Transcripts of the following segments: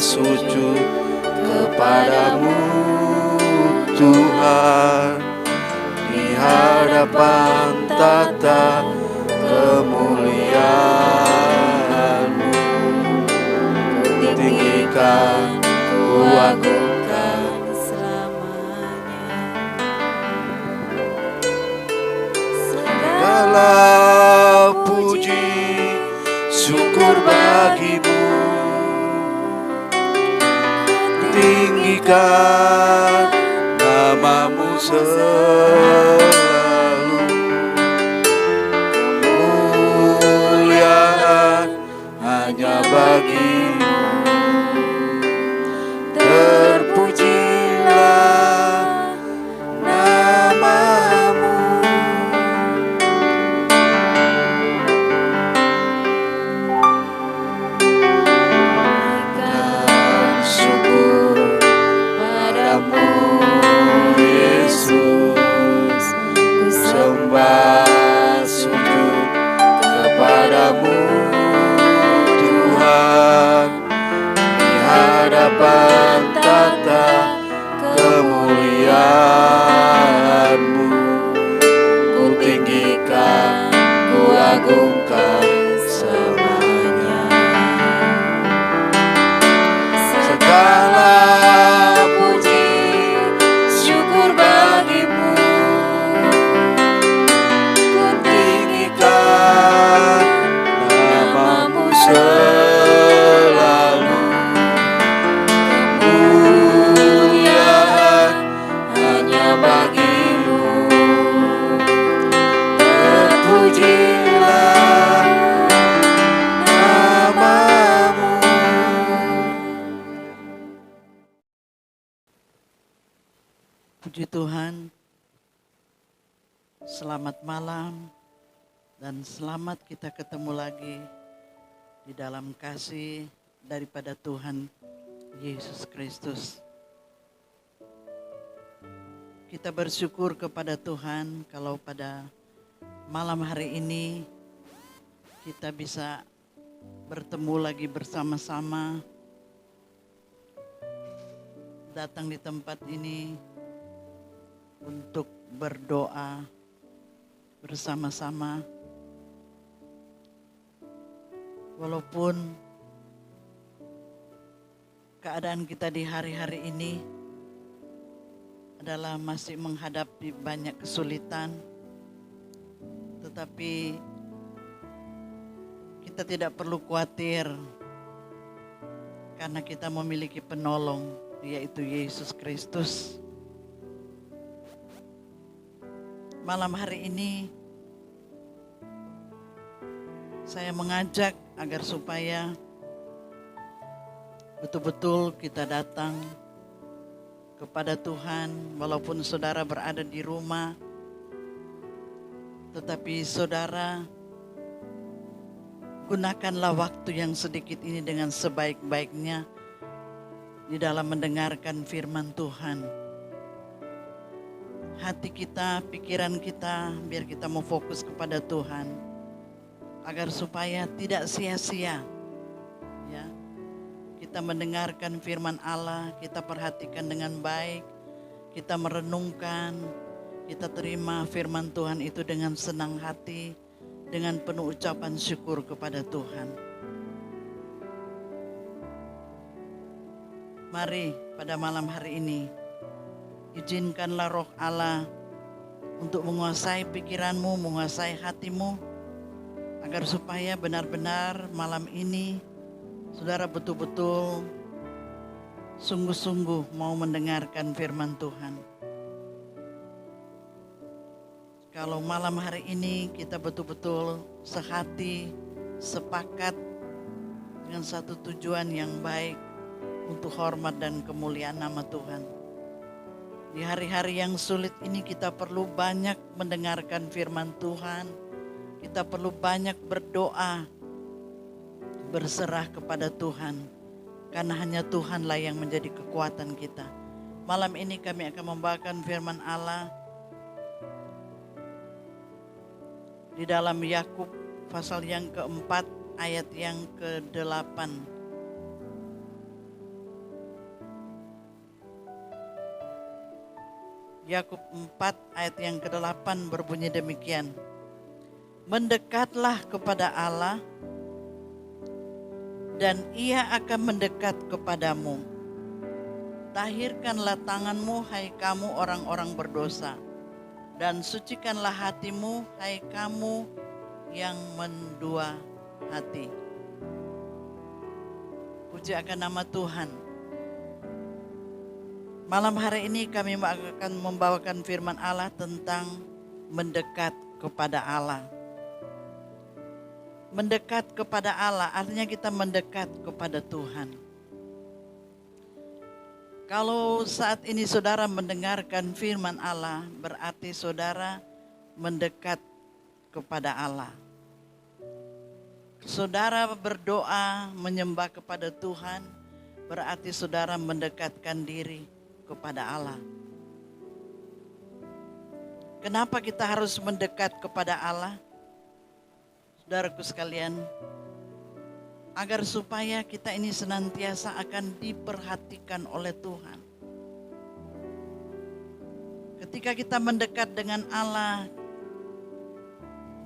sujud kepadamu Tuhan, di hadapan tata kemuliaan-Mu. Ku tinggikan, ku agungkan selamanya. Segala puji syukur bagimu, ku tinggikan nama-Mu selalu. Kemuliaan hanya bagi-Mu, terpujilah nama-Mu. Berikan syukur padamu Yesus, ku sembah sujud kepadamu Tuhan, di hadapan tata kemuliaan-Mu. Ku tinggikan, ku agungkan selamanya. Segala puji syukur bagi-Mu, ku tinggikan nama-Mu selalu. Kemuliaan hanya bagi-Mu, terpujilah nama-Mu. Puji Tuhan, selamat malam dan selamat kita ketemu lagi di dalam kasih daripada Tuhan Yesus Kristus. Kita bersyukur kepada Tuhan kalau pada malam hari ini kita bisa bertemu lagi bersama-sama, datang di tempat ini untuk berdoa bersama-sama. Walaupun keadaan kita di hari-hari ini adalah masih menghadapi banyak kesulitan, tetapi kita tidak perlu khawatir karena kita memiliki penolong, yaitu Yesus Kristus. Malam hari ini saya mengajak agar supaya betul-betul kita datang kepada Tuhan, walaupun saudara berada di rumah, tetapi saudara gunakanlah waktu yang sedikit ini dengan sebaik-baiknya di dalam mendengarkan firman Tuhan. Hati kita, pikiran kita, biar kita mau fokus kepada Tuhan, agar supaya tidak sia-sia, ya. Kita mendengarkan firman Allah, kita perhatikan dengan baik, kita merenungkan, kita terima firman Tuhan itu dengan senang hati, dengan penuh ucapan syukur kepada Tuhan. Mari pada malam hari ini, izinkanlah Roh Allah untuk menguasai pikiranmu, menguasai hatimu, agar supaya benar-benar malam ini saudara betul-betul sungguh-sungguh mau mendengarkan firman Tuhan. Kalau malam hari ini kita betul-betul sehati, sepakat dengan satu tujuan yang baik untuk hormat dan kemuliaan nama Tuhan. Di hari-hari yang sulit ini kita perlu banyak mendengarkan firman Tuhan. Kita perlu banyak berdoa, berserah kepada Tuhan. Karena hanya Tuhanlah yang menjadi kekuatan kita. Malam ini kami akan membawakan firman Allah di dalam Yakub pasal yang keempat ayat yang ke-8. Yakub 4 ayat yang ke-8 berbunyi demikian. Mendekatlah kepada Allah dan Ia akan mendekat kepadamu. Tahirkanlah tanganmu, hai kamu orang-orang berdosa, dan sucikanlah hatimu, hai kamu yang mendua hati. Puji akan nama Tuhan. Malam hari ini kami akan membawakan firman Allah tentang mendekat kepada Allah. Mendekat kepada Allah artinya kita mendekat kepada Tuhan. Kalau saat ini saudara mendengarkan firman Allah, berarti saudara mendekat kepada Allah. Saudara berdoa menyembah kepada Tuhan, berarti saudara mendekatkan diri kepada Allah. Kenapa kita harus mendekat kepada Allah? Saudaraku sekalian, agar supaya kita ini senantiasa akan diperhatikan oleh Tuhan. Ketika kita mendekat dengan Allah,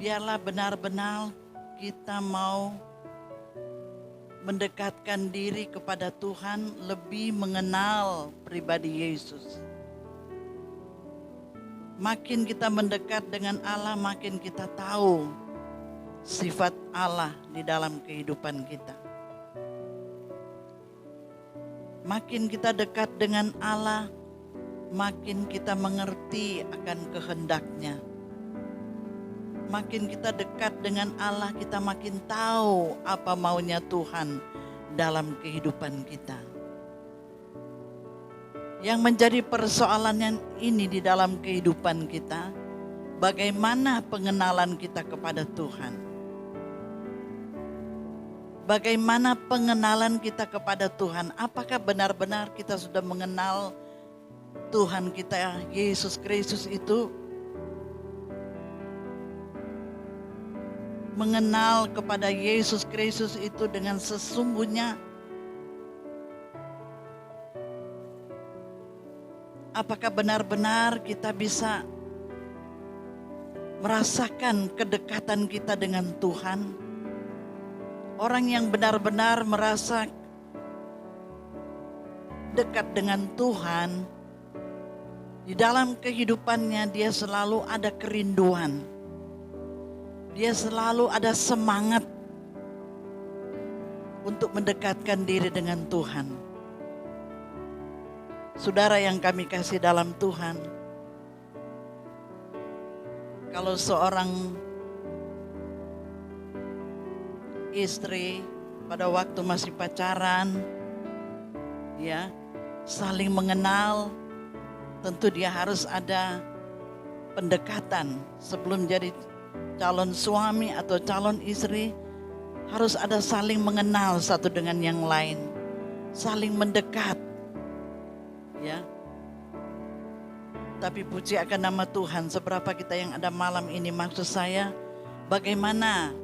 biarlah benar-benar kita mau mendekatkan diri kepada Tuhan, lebih mengenal pribadi Yesus. Makin kita mendekat dengan Allah, makin kita tahu sifat Allah di dalam kehidupan kita. Makin kita dekat dengan Allah, makin kita mengerti akan kehendak-Nya. Makin kita dekat dengan Allah, kita makin tahu apa maunya Tuhan dalam kehidupan kita. Yang menjadi persoalannya ini di dalam kehidupan kita, bagaimana pengenalan kita kepada Tuhan? Bagaimana pengenalan kita kepada Tuhan? Apakah benar-benar kita sudah mengenal Tuhan kita, Yesus Kristus itu? Mengenal kepada Yesus Kristus itu dengan sesungguhnya. Apakah benar-benar kita bisa merasakan kedekatan kita dengan Tuhan? Orang yang benar-benar merasa dekat dengan Tuhan, di dalam kehidupannya dia selalu ada kerinduan. Dia selalu ada semangat untuk mendekatkan diri dengan Tuhan. Saudara yang kami kasih dalam Tuhan, kalau seorang istri pada waktu masih pacaran, ya, saling mengenal, tentu dia harus ada pendekatan sebelum jadi calon suami atau calon istri. Harus ada saling mengenal satu dengan yang lain, saling mendekat, ya. Tapi puji akan nama Tuhan, seberapa kita yang ada malam ini, maksud saya bagaimana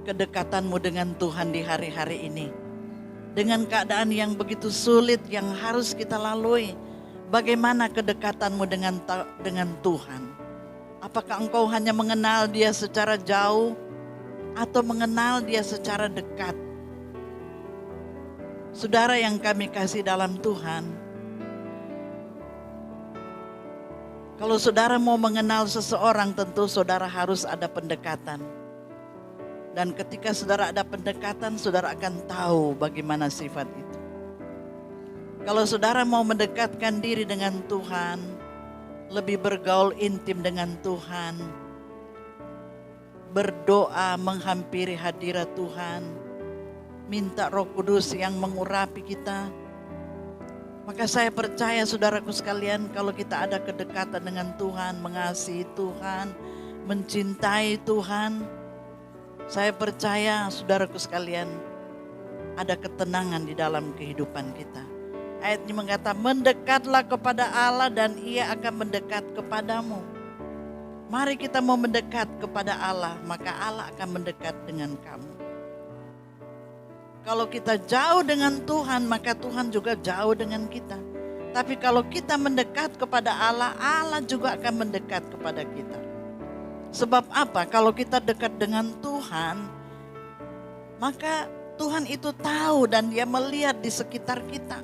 kedekatanmu dengan Tuhan di hari-hari ini, dengan keadaan yang begitu sulit yang harus kita lalui. Bagaimana kedekatanmu dengan Tuhan? Apakah engkau hanya mengenal Dia secara jauh atau mengenal Dia secara dekat? Saudara yang kami kasih dalam Tuhan, kalau saudara mau mengenal seseorang, tentu saudara harus ada pendekatan. Dan ketika saudara ada pendekatan, saudara akan tahu bagaimana sifat itu. Kalau saudara mau mendekatkan diri dengan Tuhan, lebih bergaul intim dengan Tuhan, berdoa menghampiri hadirat Tuhan, minta Roh Kudus yang mengurapi kita, maka saya percaya saudaraku sekalian, kalau kita ada kedekatan dengan Tuhan, mengasihi Tuhan, mencintai Tuhan, saya percaya saudaraku sekalian, ada ketenangan di dalam kehidupan kita. Ayat ini mengatakan, mendekatlah kepada Allah dan Ia akan mendekat kepadamu. Mari kita mau mendekat kepada Allah, maka Allah akan mendekat dengan kamu. Kalau kita jauh dengan Tuhan, maka Tuhan juga jauh dengan kita. Tapi kalau kita mendekat kepada Allah, Allah juga akan mendekat kepada kita. Sebab apa? Kalau kita dekat dengan Tuhan, maka Tuhan itu tahu dan Dia melihat di sekitar kita.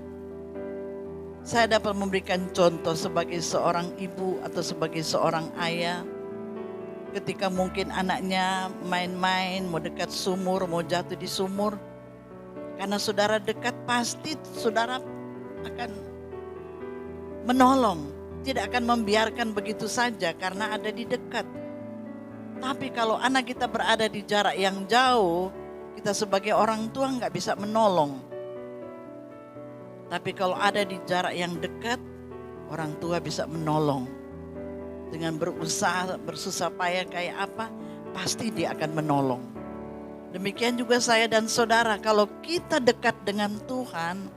Saya dapat memberikan contoh sebagai seorang ibu atau sebagai seorang ayah. Ketika mungkin anaknya main-main, mau dekat sumur, mau jatuh di sumur. Karena saudara dekat, pasti saudara akan menolong. Tidak akan membiarkan begitu saja karena ada di dekat. Tapi kalau anak kita berada di jarak yang jauh, kita sebagai orang tua nggak bisa menolong. Tapi kalau ada di jarak yang dekat, orang tua bisa menolong. Dengan berusaha, bersusah payah kayak apa, pasti dia akan menolong. Demikian juga saya dan saudara, kalau kita dekat dengan Tuhan,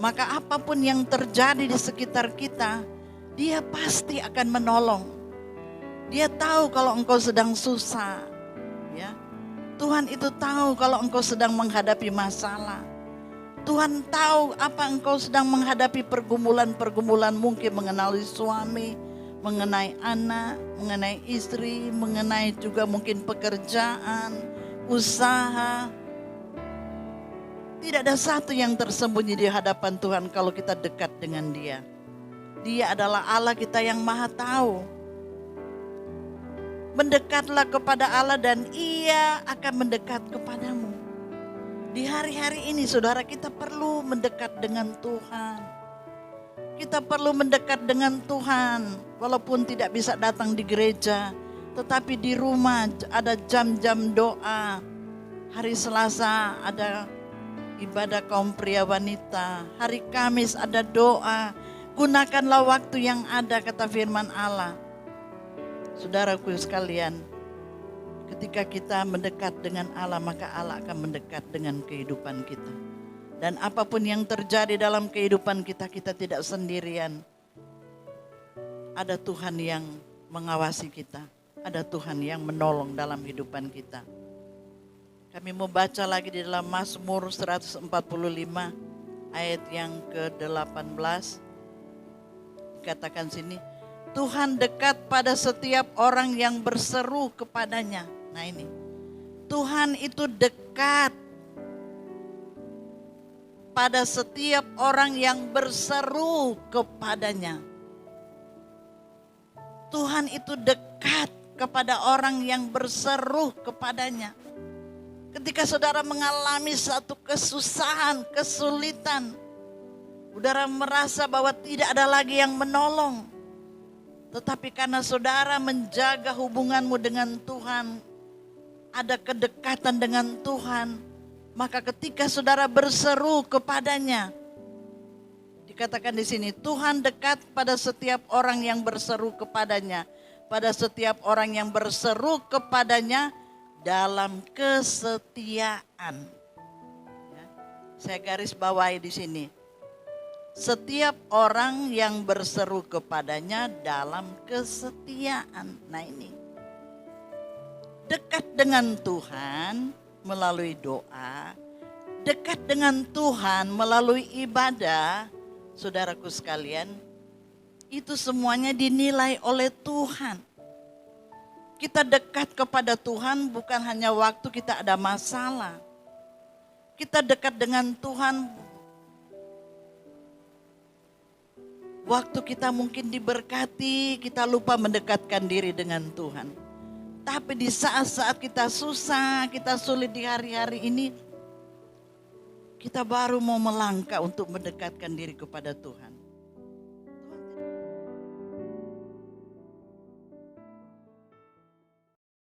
maka apapun yang terjadi di sekitar kita, Dia pasti akan menolong. Dia tahu kalau engkau sedang susah, ya. Tuhan itu tahu kalau engkau sedang menghadapi masalah. Tuhan tahu apa engkau sedang menghadapi pergumulan-pergumulan, mungkin mengenai suami, mengenai anak, mengenai istri, mengenai juga mungkin pekerjaan, usaha. Tidak ada satu yang tersembunyi di hadapan Tuhan kalau kita dekat dengan Dia. Dia adalah Allah kita yang maha tahu. Mendekatlah kepada Allah dan Ia akan mendekat kepadamu. Di hari-hari ini saudara, kita perlu mendekat dengan Tuhan. Kita perlu mendekat dengan Tuhan. Walaupun tidak bisa datang di gereja, tetapi di rumah ada jam-jam doa. Hari Selasa ada ibadah kaum pria wanita. Hari Kamis ada doa. Gunakanlah waktu yang ada, kata firman Allah. Saudaraku sekalian, ketika kita mendekat dengan Allah, maka Allah akan mendekat dengan kehidupan kita. Dan apapun yang terjadi dalam kehidupan kita, kita tidak sendirian. Ada Tuhan yang mengawasi kita. Ada Tuhan yang menolong dalam kehidupan kita. Kami mau baca lagi di dalam Mazmur 145 ayat yang ke-18. Dikatakan sini, Tuhan dekat pada setiap orang yang berseru kepadanya. Nah ini, Tuhan itu dekat pada setiap orang yang berseru kepadanya. Tuhan itu dekat kepada orang yang berseru kepadanya. Ketika saudara mengalami satu kesusahan, kesulitan, saudara merasa bahwa tidak ada lagi yang menolong. Tetapi karena saudara menjaga hubunganmu dengan Tuhan, ada kedekatan dengan Tuhan, maka ketika saudara berseru kepadanya, dikatakan di sini, Tuhan dekat pada setiap orang yang berseru kepadanya, pada setiap orang yang berseru kepadanya dalam kesetiaan. Ya, saya garis bawahi di sini. Setiap orang yang berseru kepadanya dalam kesetiaan. Nah ini, dekat dengan Tuhan melalui doa, dekat dengan Tuhan melalui ibadah, saudaraku sekalian, itu semuanya dinilai oleh Tuhan. Kita dekat kepada Tuhan bukan hanya waktu kita ada masalah. Kita dekat dengan Tuhan waktu kita mungkin diberkati, kita lupa mendekatkan diri dengan Tuhan. Tapi di saat-saat kita susah, kita sulit di hari-hari ini, kita baru mau melangkah untuk mendekatkan diri kepada Tuhan.